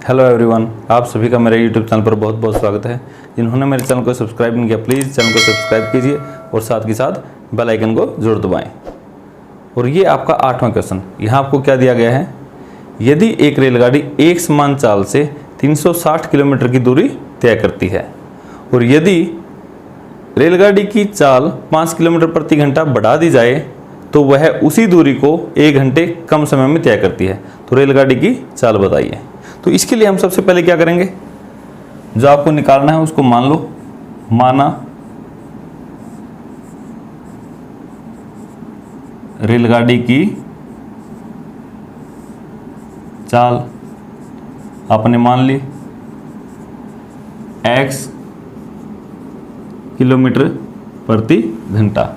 Hello everyone, आप सभी का मेरे यूट्यूब चैनल पर बहुत बहुत स्वागत है। जिन्होंने मेरे चैनल को सब्सक्राइब नहीं किया, प्लीज़ चैनल को सब्सक्राइब कीजिए और साथ के साथ बेल आइकन को जरूर दबाएं। और ये आपका 8वां क्वेश्चन, यहाँ आपको क्या दिया गया है। यदि एक रेलगाड़ी एक समान चाल से 360 किलोमीटर की दूरी तय करती है और यदि रेलगाड़ी की चाल 5 किलोमीटर प्रति घंटा बढ़ा दी जाए तो वह उसी दूरी को 1 घंटे कम समय में तय करती है, तो रेलगाड़ी की चाल बताइए। तो इसके लिए हम सबसे पहले क्या करेंगे, जो आपको निकालना है उसको मान लो। माना रेलगाड़ी की चाल आपने मान ली x किलोमीटर प्रति घंटा,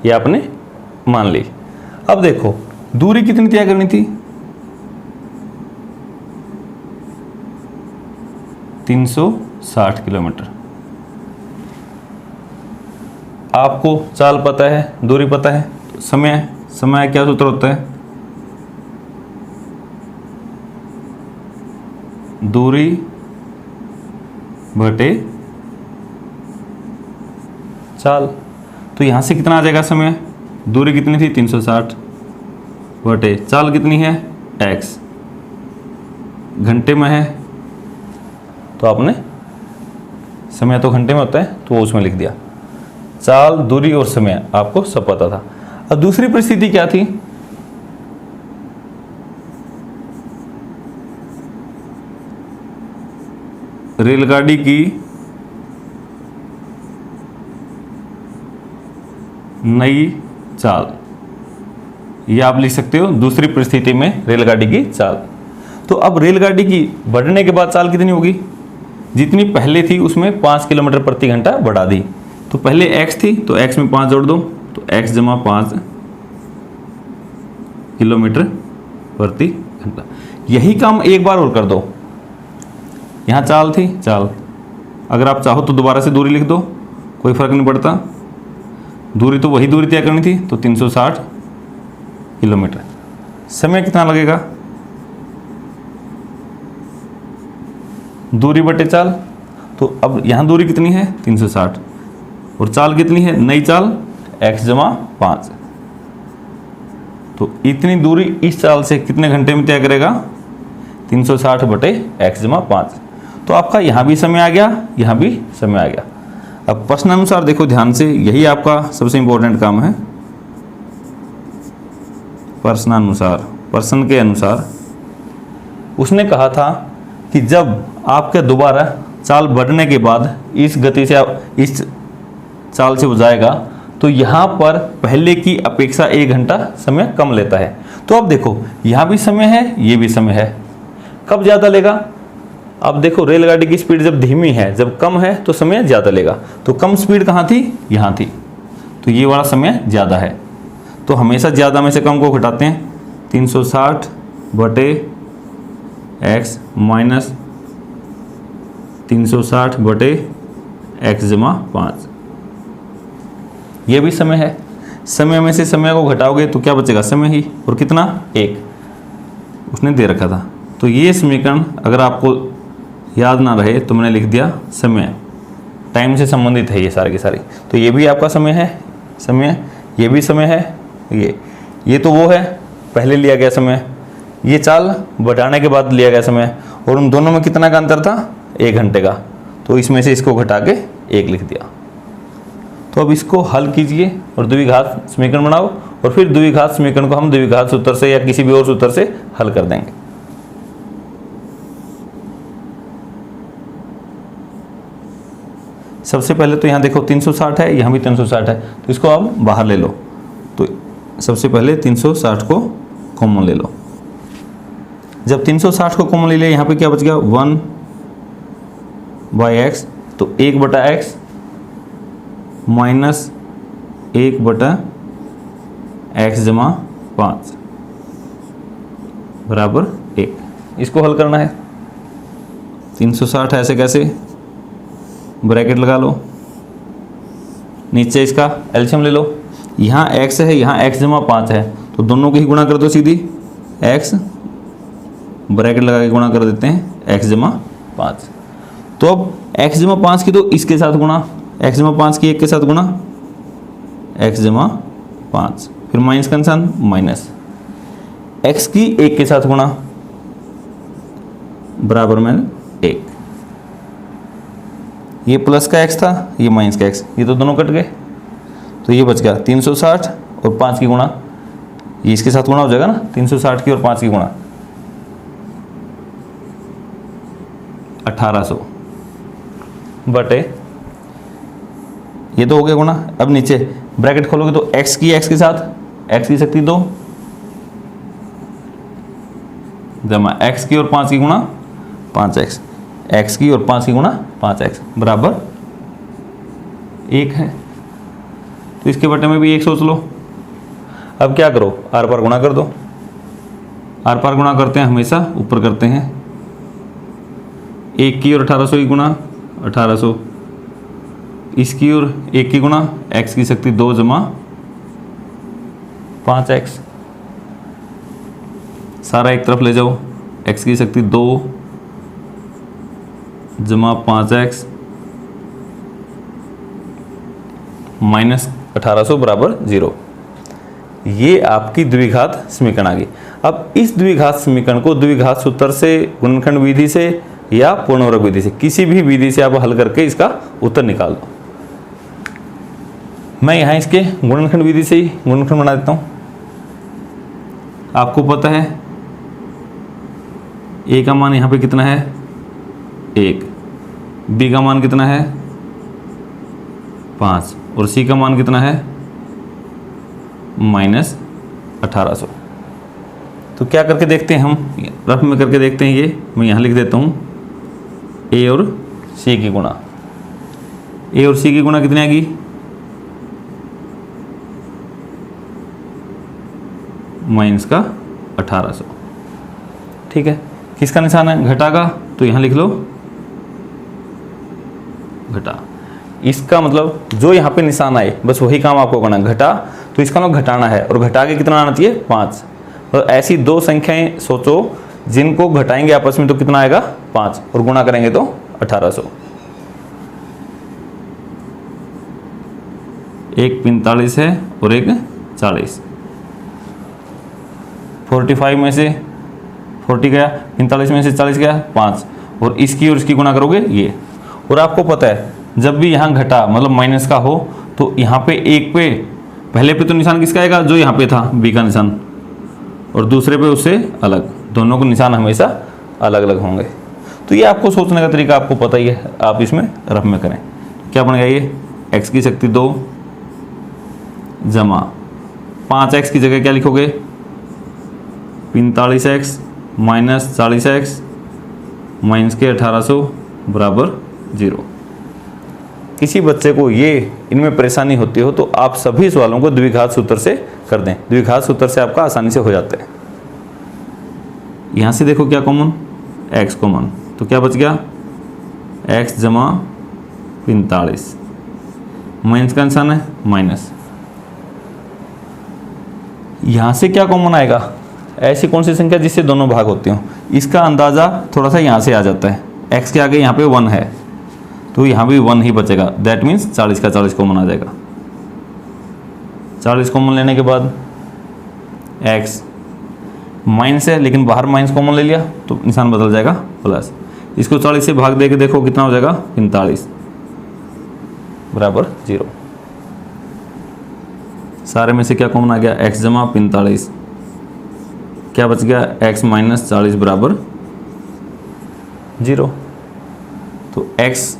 ये आपने मान ली। अब देखो दूरी कितनी तय करनी थी, 360 किलोमीटर। आपको चाल पता है, दूरी पता है, तो समय क्या सूत्र होता है, दूरी बटे चाल। तो यहां से कितना आ जाएगा समय, दूरी कितनी थी 360 बटे चाल कितनी है x, घंटे में है तो आपने समय तो घंटे में होता है तो वो उसमें लिख दिया। चाल, दूरी और समय आपको सब पता था। अब दूसरी परिस्थिति क्या थी, रेलगाड़ी की नई चाल, ये आप लिख सकते हो दूसरी परिस्थिति में रेलगाड़ी की चाल। तो अब रेलगाड़ी की बढ़ने के बाद चाल कितनी होगी, जितनी पहले थी उसमें 5 किलोमीटर प्रति घंटा बढ़ा दी। तो पहले x थी तो x में 5 जोड़ दो, तो x जमा 5 किलोमीटर प्रति घंटा। यही काम एक बार और कर दो। यहाँ चाल थी, चाल अगर आप चाहो तो दोबारा से दूरी लिख दो, कोई फर्क नहीं पड़ता। दूरी तो वही दूरी तय करनी थी, तो 360 किलोमीटर। समय कितना लगेगा, दूरी बटे चाल। तो अब यहाँ दूरी कितनी है 360 और चाल कितनी है, नई चाल x जमा 5। तो इतनी दूरी इस चाल से कितने घंटे में तय करेगा, 360 बटे x जमा 5। तो आपका यहाँ भी समय आ गया, यहाँ भी समय आ गया। अब प्रश्न अनुसार देखो ध्यान से, यही आपका सबसे इंपॉर्टेंट काम है। प्रश्न के अनुसार उसने कहा था कि जब आपके दोबारा चाल बढ़ने के बाद इस गति से इस चाल से हो जाएगा तो यहाँ पर पहले की अपेक्षा 1 घंटा समय कम लेता है। तो अब देखो यहाँ भी समय है, ये भी समय है, कब ज़्यादा लेगा। अब देखो रेलगाड़ी की स्पीड जब धीमी है, जब कम है तो समय ज़्यादा लेगा। तो कम स्पीड कहाँ थी, यहाँ थी, तो ये वाला समय ज़्यादा है। तो हमेशा ज़्यादा में से कम को घटाते हैं, 360 बटे x माइनस 360 बटे x जमा 5। ये भी समय है, समय में से समय को घटाओगे तो क्या बचेगा, समय ही, और कितना 1 उसने दे रखा था। तो ये समीकरण अगर आपको याद ना रहे तो मैंने लिख दिया समय, टाइम से संबंधित है ये सारे के सारे। तो ये भी आपका समय है, समय, ये भी समय है, ये तो वो है पहले लिया गया समय, ये चाल बढ़ाने के बाद लिया गया समय, और उन दोनों में कितना का अंतर था, 1 घंटे का। तो इसमें से इसको घटा के 1 लिख दिया। तो अब इसको हल कीजिए और द्विघात समीकरण बनाओ, और फिर द्विघात समीकरण को हम द्विघात सूत्र से या किसी भी और सूत्र से हल कर देंगे। सबसे पहले तो यहाँ देखो 360 है, यहाँ भी 360 है, तो इसको आप बाहर ले लो। तो सबसे पहले 360 को कॉमन ले लो। जब 360 को कॉमन ले लिया, यहाँ पे क्या बच गया, 1/x, तो 1/x माइनस 1/x जमा 5 बराबर 1। इसको हल करना है। 360 ऐसे कैसे, ब्रैकेट लगा लो, नीचे इसका एलसीएम ले लो। यहाँ x है, यहाँ x जमा 5 है, तो दोनों को ही गुणा कर दो सीधी, x ब्रैकेट लगा के गुणा कर देते हैं x जमा 5। तो अब x जमा 5 की तो इसके साथ गुणा, x जमा 5 की 1 के साथ गुणा, x जमा 5, फिर माइनस का निशान माइनस, x की 1 के साथ गुणा बराबर में 1, ये प्लस का x था, ये माइनस का x, ये तो दोनों कट गए, तो ये बच गया 360 और 5 की गुणा, ये इसके साथ गुणा हो जाएगा ना, 360 की और 5 की गुणा 1800 बटे, ये तो हो गया गुणा। अब नीचे ब्रैकेट खोलोगे तो x की x के साथ x की शक्ति 2 जमा x की और 5 की गुणा 5x, x की और 5 की गुणा 5x बराबर 1 है। तो इसके बटे में भी 1 सोच लो। अब क्या करो, आर पार गुणा कर दो। आर पार गुणा करते हैं हमेशा ऊपर करते हैं, 1 की और 1800 की गुणा 1800, इसकी और 1 की गुणा, x की शक्ति 2 जमा 5x, सारा एक तरफ ले जाओ, x की शक्ति 2 जमा 5x माइनस 1800 बराबर 0। ये आपकी द्विघात समीकरण आ गई। अब इस द्विघात समीकरण को द्विघात सूत्र से, गुणनखंड विधि से या पूर्णवर्ग विधि से, किसी भी विधि से आप हल करके इसका उत्तर निकाल दो। मैं यहाँ इसके गुणनखंड विधि से ही गुणनखंड बना देता हूँ। आपको पता है a का मान यहाँ पे कितना है 1, b का मान कितना है 5 और c का मान कितना है माइनस 1800। तो क्या करके देखते हैं हम, रफ में करके देखते हैं। ये मैं यहाँ लिख देता हूँ a और c की गुणा, a और c की गुणा कितनी आएगी माइनस का 1800। ठीक है, किसका निशान है घटा का, तो यहाँ लिख लो घटा। इसका मतलब जो यहाँ पे निशान आए बस वही काम आपको करना है। घटा तो इसका मतलब घटाना है, और घटा के कितना आना चाहिए 5। और ऐसी दो संख्याएं सोचो जिनको घटाएंगे आपस में तो कितना आएगा 5, और गुणा करेंगे तो 1800। एक 45 है और एक 40। 45 में से 40 गया, 45 में से 40 गया 5, और इसकी और इसकी गुणा करोगे ये। और आपको पता है जब भी यहाँ घटा मतलब माइनस का हो तो यहाँ पे एक पे पहले पे तो निशान किसका आएगा जो यहाँ पे था b का निशान, और दूसरे पे उससे अलग, दोनों के निशान हमेशा अलग अलग होंगे। तो ये आपको सोचने का तरीका आपको पता ही है, आप इसमें रफ में करें। क्या बन गया ये x की शक्ति 2 जमा 5x की जगह क्या लिखोगे 45x माइनस 40x माइनस के 1800 बराबर 0। किसी बच्चे को ये इनमें परेशानी होती हो तो आप सभी सवालों को द्विघात सूत्र से कर दें। द्विघात सूत्र से आपका आसानी से हो जाता है। यहाँ से देखो क्या कॉमन, x कॉमन, तो क्या बच गया x जमा 45, माइनस का निशान है माइनस। यहाँ से क्या कॉमन आएगा, ऐसी कौन सी संख्या जिससे दोनों भाग होते हो, इसका अंदाज़ा थोड़ा सा यहाँ से आ जाता है। x के आगे यहाँ पे 1 है तो यहाँ भी 1 ही बचेगा, दैट मीन्स 40 का 40 कॉमन आ जाएगा। 40 कॉमन लेने के बाद x माइनस है लेकिन बाहर माइनस कॉमन ले लिया तो निशान बदल जाएगा प्लस। इसको 40 से भाग दे के देखो कितना हो जाएगा 45 बराबर 0। सारे में से क्या कॉमन आ गया x जमा 45, क्या बच गया x माइनस 40 बराबर 0। तो x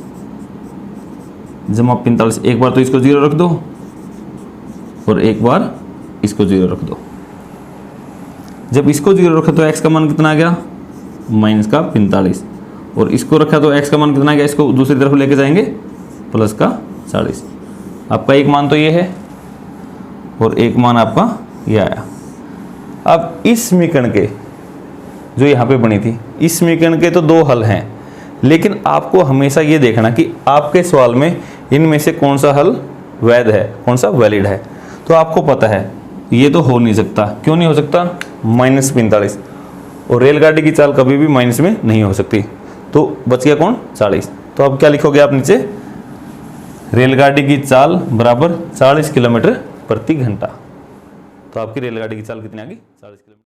जमा 45, एक बार तो इसको 0 रख दो और एक बार इसको 0 रख दो। जब इसको 0 रखा तो x का मान कितना आ गया माइनस का 45, और इसको रखा तो x का मान कितना आ गया, इसको दूसरी तरफ लेके जाएंगे प्लस का 40। आपका एक मान तो ये है और एक मान आपका ये आया। अब इस समीकरण के जो यहाँ पे बनी थी, इस समीकरण के तो दो हल हैं, लेकिन आपको हमेशा ये देखना कि आपके सवाल में इनमें से कौन सा हल वैध है, कौन सा वैलिड है। तो आपको पता है ये तो हो नहीं सकता। क्यों नहीं हो सकता, -45 और रेलगाड़ी की चाल कभी भी माइनस में नहीं हो सकती। तो बच गया कौन, 40। तो अब क्या लिखोगे आप नीचे, रेलगाड़ी की चाल बराबर 40 किलोमीटर प्रति घंटा। तो आपकी रेलगाड़ी की चाल कितनी आ गई, 40 किलोमीटर।